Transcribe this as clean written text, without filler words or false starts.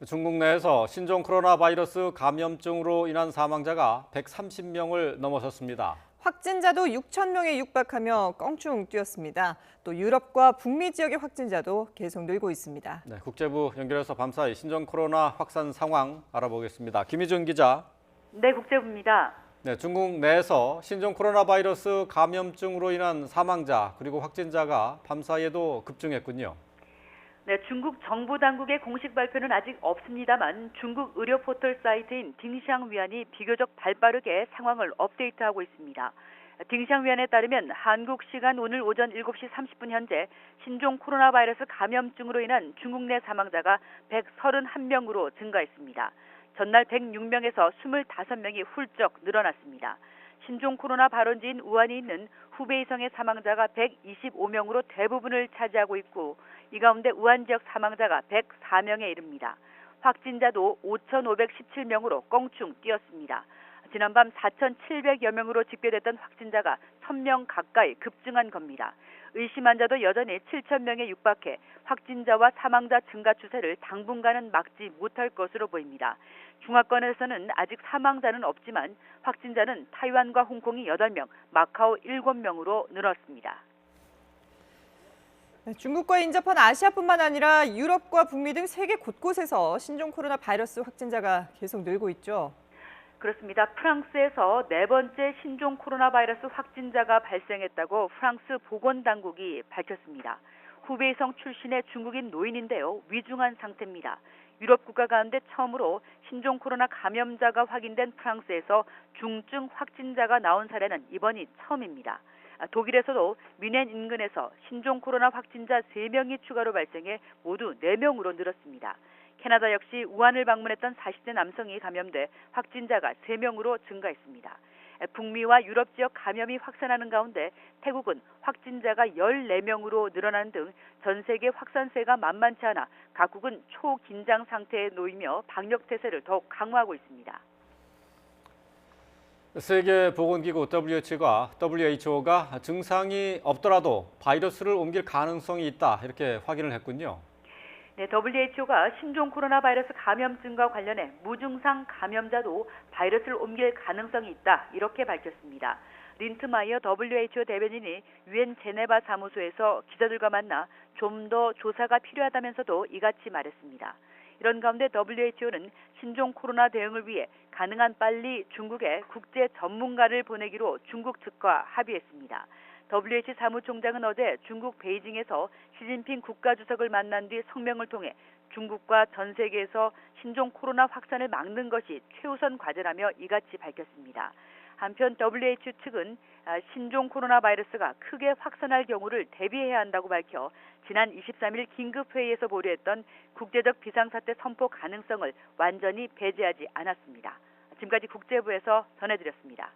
중국 내에서 신종 코로나 바이러스 감염증으로 인한 사망자가 130명을 넘어섰습니다. 확진자도 6천 명에 육박하며 껑충 뛰었습니다. 또 유럽과 북미 지역의 확진자도 계속 늘고 있습니다. 네, 국제부 연결해서 밤사이 신종 코로나 확산 상황 알아보겠습니다. 김희준 기자. 네, 국제부입니다. 네, 중국 내에서 신종 코로나 바이러스 감염증으로 인한 사망자 그리고 확진자가 밤사이에도 급증했군요. 네, 중국 정부 당국의 공식 발표는 아직 없습니다만 중국 의료 포털 사이트인 딩샹위안이 비교적 발빠르게 상황을 업데이트하고 있습니다. 딩샹위안에 따르면 한국 시간 오늘 오전 7시 30분 현재 신종 코로나 바이러스 감염증으로 인한 중국 내 사망자가 131명으로 증가했습니다. 전날 106명에서 25명이 훌쩍 늘어났습니다. 신종 코로나 발원지인 우한이 있는 후베이성의 사망자가 125명으로 대부분을 차지하고 있고 이 가운데 우한 지역 사망자가 104명에 이릅니다. 확진자도 5,517명으로 껑충 뛰었습니다. 지난밤 4,700여 명으로 집계됐던 확진자가 1,000명 가까이 급증한 겁니다. 의심 환자도 여전히 7,000명에 육박해 확진자와 사망자 증가 추세를 당분간은 막지 못할 것으로 보입니다. 중화권에서는 아직 사망자는 없지만 확진자는 타이완과 홍콩이 8명, 마카오 7명으로 늘었습니다. 중국과 인접한 아시아뿐만 아니라 유럽과 북미 등 세계 곳곳에서 신종 코로나 바이러스 확진자가 계속 늘고 있죠. 그렇습니다. 프랑스에서 네 번째 신종 코로나 바이러스 확진자가 발생했다고 프랑스 보건당국이 밝혔습니다. 후베이성 출신의 중국인 노인인데요. 위중한 상태입니다. 유럽 국가 가운데 처음으로 신종 코로나 감염자가 확인된 프랑스에서 중증 확진자가 나온 사례는 이번이 처음입니다. 독일에서도 뮌헨 인근에서 신종 코로나 확진자 3명이 추가로 발생해 모두 4명으로 늘었습니다. 캐나다 역시 우한을 방문했던 40대 남성이 감염돼 확진자가 3명으로 증가했습니다. 북미와 유럽 지역 감염이 확산하는 가운데 태국은 확진자가 14명으로 늘어난 등 전 세계 확산세가 만만치 않아 각국은 초긴장 상태에 놓이며 방역 태세를 더욱 강화하고 있습니다. 세계보건기구 WHO가 증상이 없더라도 바이러스를 옮길 가능성이 있다 이렇게 확인을 했군요. 네, WHO가 신종 코로나 바이러스 감염증과 관련해 무증상 감염자도 바이러스를 옮길 가능성이 있다 이렇게 밝혔습니다. 린트마이어 WHO 대변인이 유엔 제네바 사무소에서 기자들과 만나 좀 더 조사가 필요하다면서도 이같이 말했습니다. 이런 가운데 WHO는 신종 코로나 대응을 위해 가능한 빨리 중국에 국제 전문가를 보내기로 중국 측과 합의했습니다. WHO 사무총장은 어제 중국 베이징에서 시진핑 국가주석을 만난 뒤 성명을 통해 중국과 전 세계에서 신종 코로나 확산을 막는 것이 최우선 과제라며 이같이 밝혔습니다. 한편 WHO 측은 신종 코로나 바이러스가 크게 확산할 경우를 대비해야 한다고 밝혀 지난 23일 긴급회의에서 보류했던 국제적 비상사태 선포 가능성을 완전히 배제하지 않았습니다. 지금까지 국제부에서 전해드렸습니다.